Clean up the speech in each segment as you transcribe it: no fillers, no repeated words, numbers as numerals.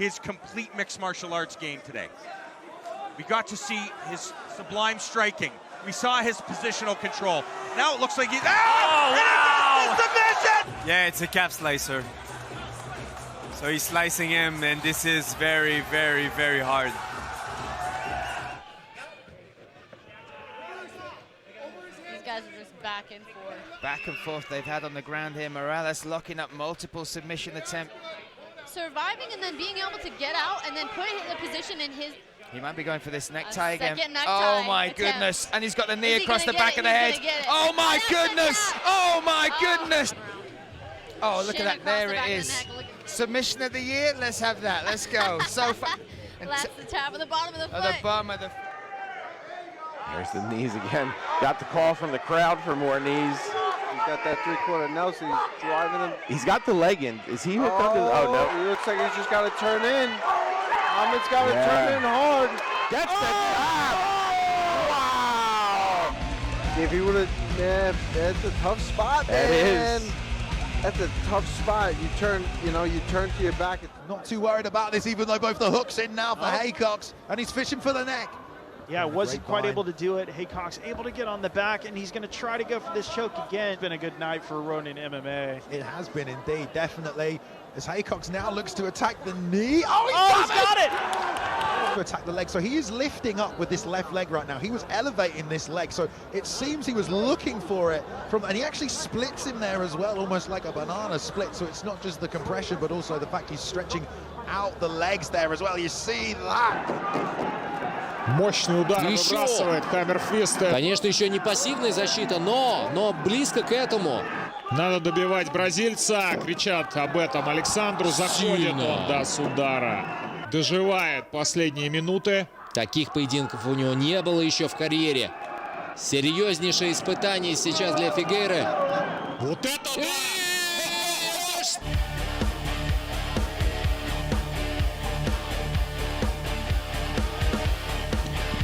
his complete mixed martial arts game today. We got to see his sublime striking. We saw his positional control. Now it looks like he's... Oh, wow! Submission! Yeah, it's a calf slicer. So he's slicing him, and this is very, very, very hard. These guys are just back and forth. Back and forth they've had on the ground here. Morales locking up multiple submission attempts. Surviving and then being able to get out and then put the position in his... He might be going for this necktie again. Necktie oh my attempt. goodness. And he's got the knee across the back of the head. Oh my goodness. Oh my goodness. Oh, look at that. There it is. Submission of the year. Let's have that. Let's go. So far. That's the tap of the bottom of the foot. At the bottom of the... There's the knees again. Got the call from the crowd for more knees. He's got that three-quarter Nelson. He's driving him. He's got the leg in. Is he hooked under the... Oh, no. He looks like he's just got to turn in. Ahmed's got to turn in hard. That's the tap. Wow. If he would have... Man, that's a tough spot, man. That is. That's a tough spot. You turn to your back. Not too worried about this, even though both the hooks in now for Haycox, and he's fishing for the neck. Yeah, wasn't quite able to do it. Haycox able to get on the back, and he's going to try to go for this choke again. It's been a good night for Ronin MMA. It has been indeed, definitely. As Haycox now looks to attack the knee. Oh, he's got it! To attack the leg, so he is lifting up with this left leg right now. He was elevating this leg, so it seems he was looking for it from, and he actually splits him there as well, almost like a banana split. So it's not just the compression, but also the fact he's stretching out the legs there as well. You see that? Мощный удар выбрасывает Хаммерфист. Конечно, еще не пассивная защита, но близко к этому. Надо добивать бразильца, кричат об этом Александру. Заходит он до удара. Доживает последние минуты. Таких поединков у него не было еще в карьере. Серьезнейшее испытание сейчас для Фигейры. Вот это!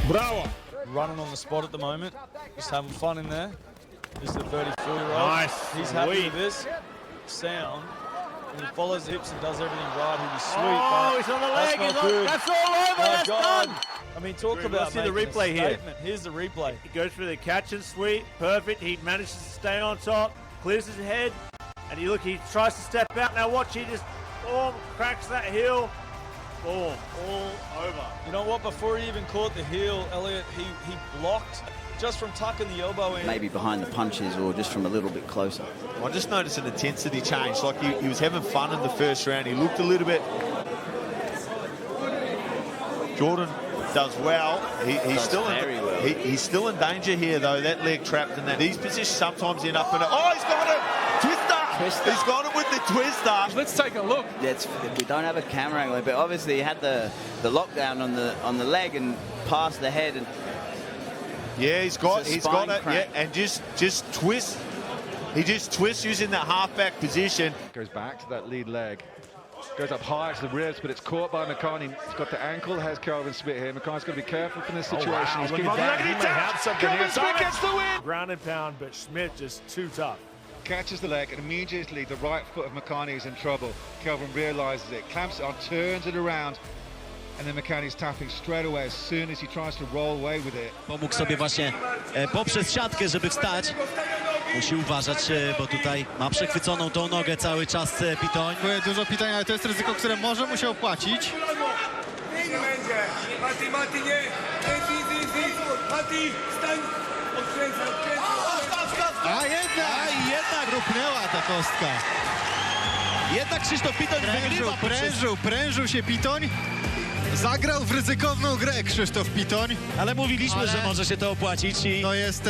Bravo! Running on the spot at the moment, just having fun in there. This is the 34-year-old. Nice. He's happy with this sound. And he follows the hips and does everything right. He'll be sweet. Oh, he's on the leg. That's all over. That's done. I mean, talk about see the replay here. Here's the replay. He goes for the catch and sweep. Perfect. He manages to stay on top. Clears his head. And you look, he tries to step out. Now watch, he just cracks that heel. Boom, all over. You know what? Before he even caught the heel, Elliot, he blocked just from tucking the elbow in. Maybe behind the punches or just from a little bit closer. I just noticed an intensity change. Like he was having fun in the first round. He looked a little bit. Jordan does well. He's still in danger here though. That leg trapped in that. These positions sometimes end up in a. Oh, he's got it! Twister! He's got it with the twister. Let's take a look. We don't have a camera angle, but obviously he had the lockdown on the leg and past the head. And yeah, he's got it. Crack. Yeah, and just twist. He just twists using that halfback position. Goes back to that lead leg. Goes up high to the ribs, but it's caught by McCartney. He's got the ankle, has Kelvin Smith here. McCartney's got to be careful from this situation. Wow. He's Look at that. He may have something Kelvin Smith gets the win! Ground and pound, but Smith just too tough. Catches the leg, and immediately the right foot of McCartney is in trouble. Kelvin realizes it, clamps it on, turns it around, and then McCartney's tapping straight away as soon as he tries to roll away with it. Pomógł sobie właśnie poprzez siatkę, żeby wstać. Musi uważać, bo tutaj ma przechwyconą tą nogę cały czas Pitoń. Dużo Pitoń, ale to jest ryzyko, które może mu się opłacić. A jednak rupnęła ta kostka. Jednak Krzysztof Pitoń prężył się Pitoń. Zagrał w ryzykowną grę Krzysztof Pitoń. Ale mówiliśmy, że może się to opłacić. I to jest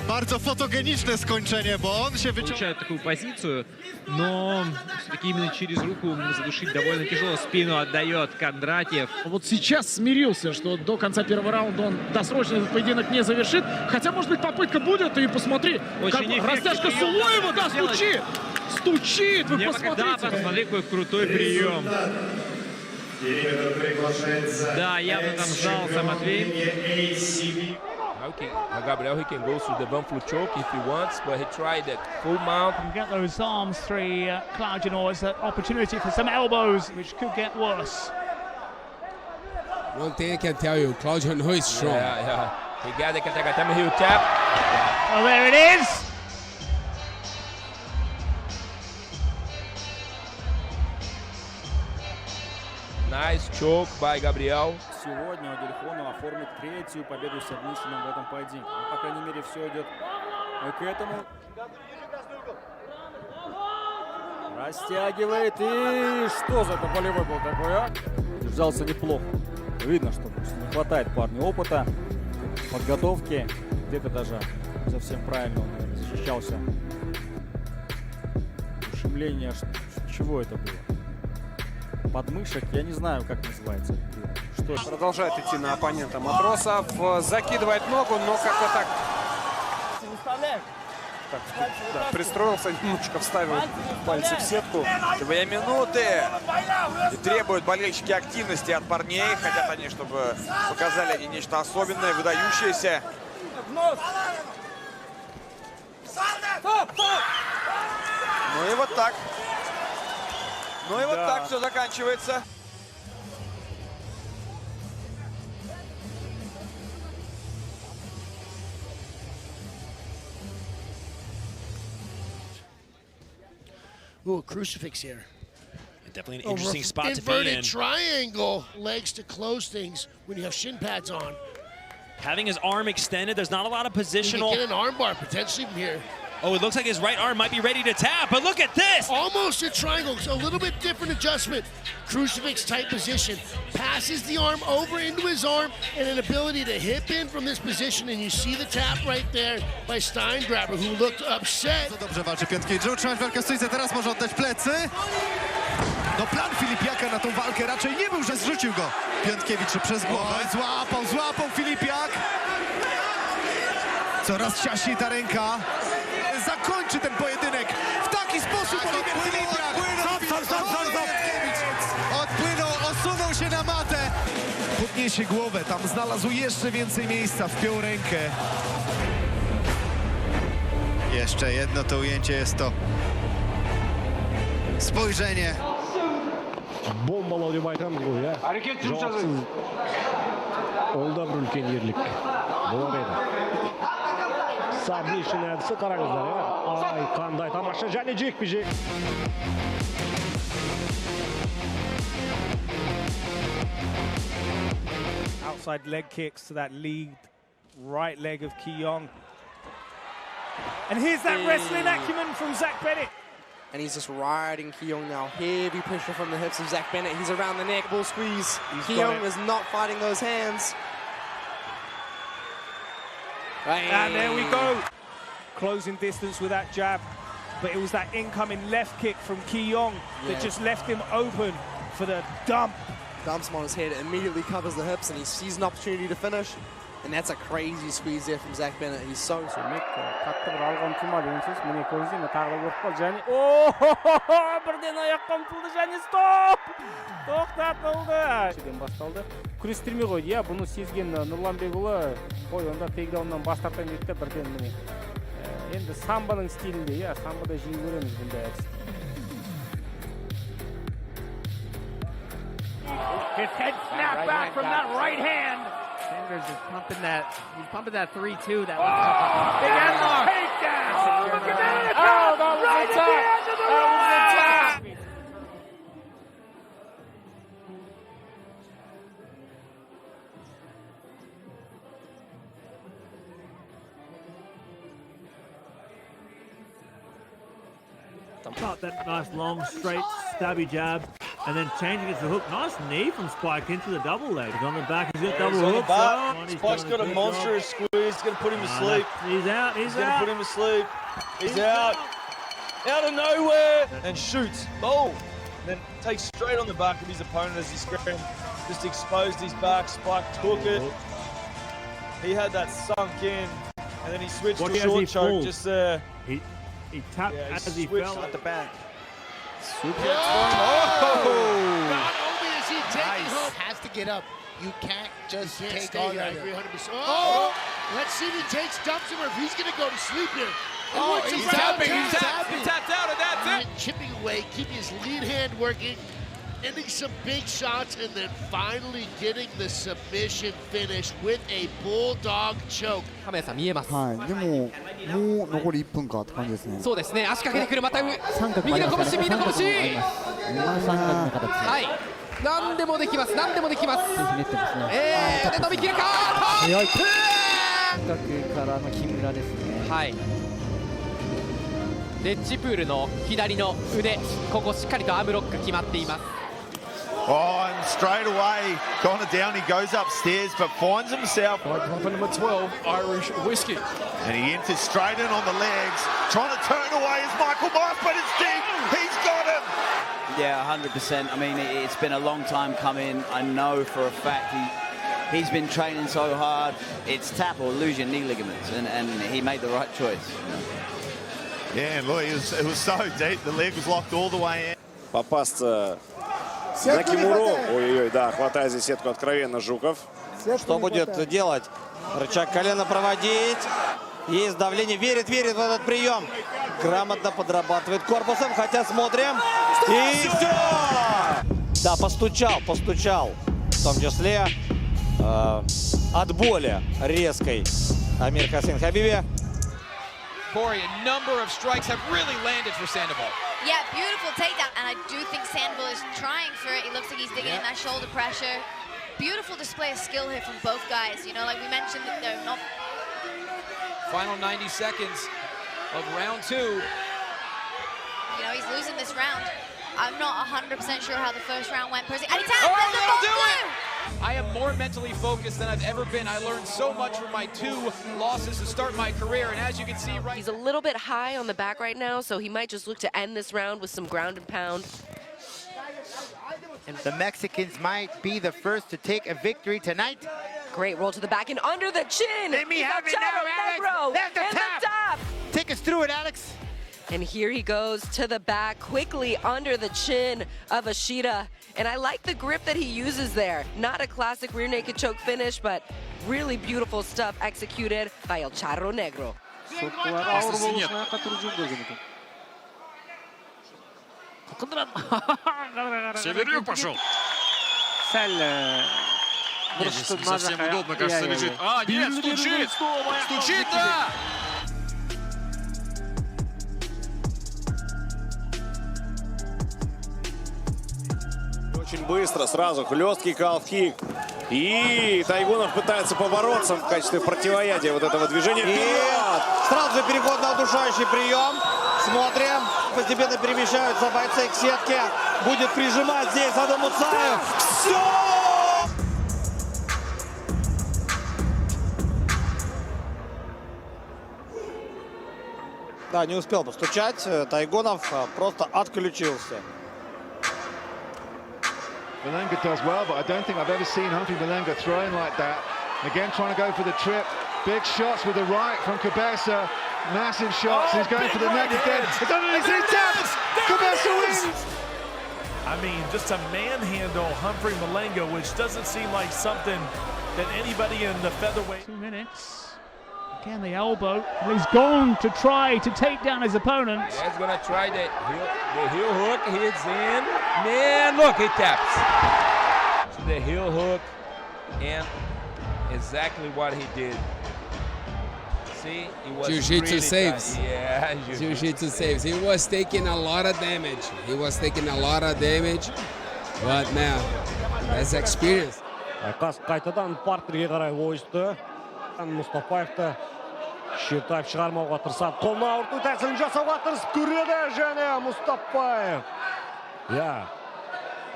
bardzo fotogeniczne skończenie, bo он się получает такую позицию, но все-таки именно через руку задушить довольно тяжело. Спину отдает Кондратьев. Вот сейчас смирился, что до конца первого раунда он досрочно этот поединок не завершит. Хотя, может быть, попытка будет, и посмотри, как растяжка Сулоева, да, стучит, вы посмотрите. Да, посмотри, какой крутой прием. Да, явно там сдался Матвей. Gabriel, he can go through the one full choke if he wants, but he tried that full mount. And get those arms free, Claudio. It's an opportunity for some elbows, which could get worse. One thing I can tell you, Claudio is strong. Yeah. He got the Katakatame heel tap. Oh, there it is. Nice choke by Gabriel. Сегодня Дельфону оформит третью победу Submissions в этом поединке. Ну, по крайней мере, все идет к этому. Растягивает. И что за это болевой был такой, а? Держался неплохо. Видно, что не хватает парню опыта, подготовки. Где-то даже совсем правильно он, наверное, защищался. Ушемление. Чего это было? Подмышек, я не знаю, как называется. Что? Продолжает идти на оппонента Матросов, закидывает ногу, но как-то так, да, пристроился, немножко вставил пальцы в сетку. 2 минуты. И требуют болельщики активности от парней. Хотят они, чтобы показали они нечто особенное, выдающееся. Ну и вот так. Ну и вот так все заканчивается. Ooh, a crucifix here. Definitely an interesting spot to be in. Inverted in. triangle legs to close things when you have shin pads on. Having his arm extended, there's not a lot of positional. You can get an arm bar potentially from here. Oh, it looks like his right arm might be ready to tap, but look at this! Almost a triangle, so a little bit different adjustment. Crucifix type position. Passes the arm over into his arm and an ability to hip in from this position, and you see the tap right there by Steingraber, who looked upset. Dobrze walczy Piątkiewicz, utrzymać walkę w stójce, teraz może oddać plecy. No plan Filipiaka na tą walkę raczej nie był, że zrzucił go Piątkiewicz przez głowę. Złapał Filipiak. Coraz ciaśniej ta ręka. Zakończy ten pojedynek w taki sposób Oliwier Filipiak. Odpłynął, osunął się na matę. Podniesie głowę, tam znalazł jeszcze więcej miejsca, wpiął rękę. Jeszcze jedno to ujęcie jest to spojrzenie. Bombalау деп айтамыз ғой, иә. Әрекет жүріп жатыр. Ол да бір үлкен ерлік. Болар еді. Submission әдісі қараңыздар, иә. Ай, қандай тамаша, және жекпе-жек. Outside leg kicks to that lead right leg of Ki-Young. And here's that wrestling acumen from Zach Bennett. And he's just riding Ki-Young now. Heavy pressure from the hips of Zach Bennett. He's around the neck, ball squeeze. Ki-Young is not fighting those hands. And there we go. Closing distance with that jab. But it was that incoming left kick from Ki-Young that just left him open for the dump. Dumps him on his head, immediately covers the hips, and he sees an opportunity to finish. And that's a crazy squeeze there from Zach Bennett. He's so Демек, қатты бір алға ұмтылма деген сөз. Міне көріңіздер, тағы да көріп қалды. Және бірден аяққа ұмтылды және стоп! Тоқтатылды. Шеден басталды. Күрестірмей қойды, иә, бұны сезген Нұрланбекұлы, қой, онда тейкдауннан бас тартайын деді, бірден міне. Енді самбаның стилінде, иә, самбада жиі көреміз бұндай әдісті. His head snapped back from that right hand. Sanders is pumping that. He's pumping that 3-2. That big headlock. Takedown. Oh, look at that. Oh, that was right a top. at the edge of the ring. Got that nice long, straight, stabby jab, and then changing it to hook. Nice knee from Spike into the double leg. He's on the back, he's got double hook. Spike's got a monstrous squeeze. He's going to put him to sleep. He's out, he's going to put him to sleep. He's out. Out of nowhere. And shoots. Boom. Then takes straight on the back of his opponent as he screamed. Just exposed his back. Spike took it. He had that sunk in. And then he switched to a short choke just there. He tapped as he fell at the back. Super. Not only is he taking home, has to get up. You can't just take on that. 100%. Oh! Let's see if he takes dumps him or if he's going to go to sleep here. Oh, he's tapping. He tapped out, and that's it. Chipping away, keeping his lead hand working, ending some big shots, and then finally getting the submission finish with a bulldog choke. 亀谷さん見えます。はい。でももう残り1分かって感じですね。そうですね。足掛けてくるまた右の拳、右の拳。はい。何でもできます。何でもできます。で伸びきるか。早い。近くからの木村ですね。はい。レッジプールの左の腕、ここしっかりとアームロック決まっています。Oh, and straight away, kind of down, he goes upstairs, but finds himself. Number 12, Irish whiskey. And he enters straight in on the legs, trying to turn away as Michael Myers, but it's deep. He's got him. Yeah, 100%. I mean, it's been a long time coming. I know for a fact he's been training so hard. It's tap or lose your knee ligaments, and he made the right choice. Yeah, look, it was so deep. The leg was locked all the way in. Попасться на Кимуру. Ой-ой-ой, да, хватает здесь сетку откровенно Жуков. Что будет делать? Рычаг колена проводить. Есть давление. Верит в этот прием. Грамотно подрабатывает корпусом. Хотя смотрим. И все! Да, постучал. В том числе от боли резкой Амир Хасин Хабиби. Corey, a number of strikes have really landed for Sandoval. Yeah, beautiful takedown, and I do think Sandoval is trying for it. He looks like he's digging in that shoulder pressure. Beautiful display of skill here from both guys. You know, like we mentioned, that they're not. Final 90 seconds of round 2. You know, he's losing this round. I'm not 100% sure how the first round went. And he tapped. That'll do it! I am more mentally focused than I've ever been. I learned so much from my 2 losses to start my career, and as you can see right... He's a little bit high on the back right now, so he might just look to end this round with some ground and pound. And the Mexicans might be the first to take a victory tonight. Great roll to the back and under the chin. Let me have it now, Alex. That's the tap. Take us through it, Alex. And here he goes to the back, quickly under the chin of Ashita. And I like the grip that he uses there. Not a classic rear naked choke finish, but really beautiful stuff executed by El Charro Negro. Северюк пошел. Не совсем удобно, кажется, лежит. А, нет, стучит! Стучит, да! Очень быстро, сразу хлесткий калф-кик. И Тайгунов пытается побороться в качестве противоядия вот этого движения. Вперед! Сразу же переход на удушающий прием. Смотрим. Постепенно перемещаются бойцы к сетке. Будет прижимать здесь Адам Муцаев. Все! Да, не успел постучать. Тайгунов просто отключился. Malenga does well, but I don't think I've ever seen Humphrey Malenga throwing like that. Again, trying to go for the trip. Big shots with the right from Cabeza. Massive shots. He's going for the neck again. It's underneath. He taps. Cabeza wins. I mean, just a manhandle Humphrey Malenga, which doesn't seem like something that anybody in the featherweight. 2 minutes. Again, the elbow. And he's gone to try to take down his opponent. Yeah, he's going to try the heel hook. He's in. Man, look, he taps. So the heel hook, and exactly what he did. See, he was Jiu-Jitsu really saves. tight. Yeah, Jiu-Jitsu saves. He was taking a lot of damage. But man, that's experience. Қайтадан партерге қарай ойысты. Мұстафаевты Шертаев шығармауға тырысады. Қолына ауырту тәсілін жасауға тырысып көреді және Мұстафаев. Я.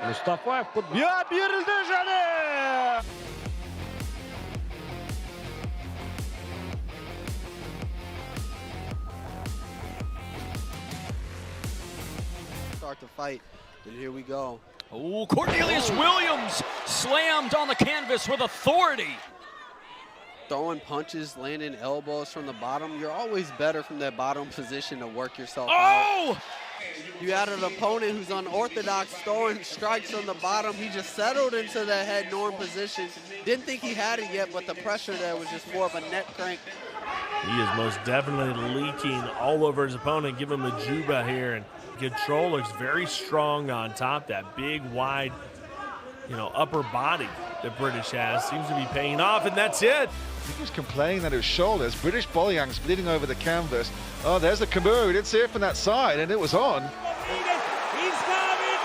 Мұстафаев берілді және. Start the fight, and here we go. Oh, Cornelius Williams slammed on the canvas with authority. Throwing punches, landing elbows from the bottom. You're always better from that bottom position to work yourself out. You had an opponent who's unorthodox, throwing strikes from the bottom. He just settled into the head norm position. Didn't think he had it yet, but the pressure there was just more of a neck crank. He is most definitely leaking all over his opponent. Give him a juba here, and control looks very strong on top. That big, wide, upper body that British has seems to be paying off, and that's it. He was complaining that his shoulders. British Bolyang's bleeding over the canvas. Oh, there's the Kimura. We didn't see it from that side, and it was on. He's having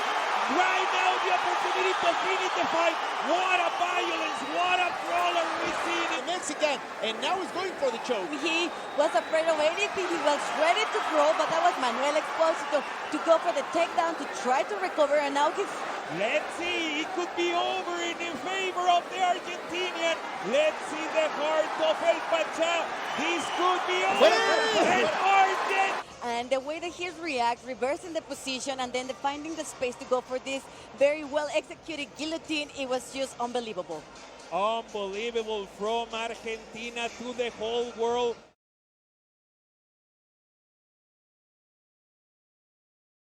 right now the opportunity to finish the fight. What a violence, what a brawler we see in Mexican, and now he's going for the choke. He was afraid of anything. He was ready to throw, but that was Manuel Exposito to go for the takedown to try to recover, and now he's... Let's see, it could be over in favor of the Argentinian. Let's see the heart of El Pacha. This could be over. And the way that he reacts, reversing the position, and then finding the space to go for this very well executed guillotine, it was just unbelievable. Unbelievable from Argentina to the whole world.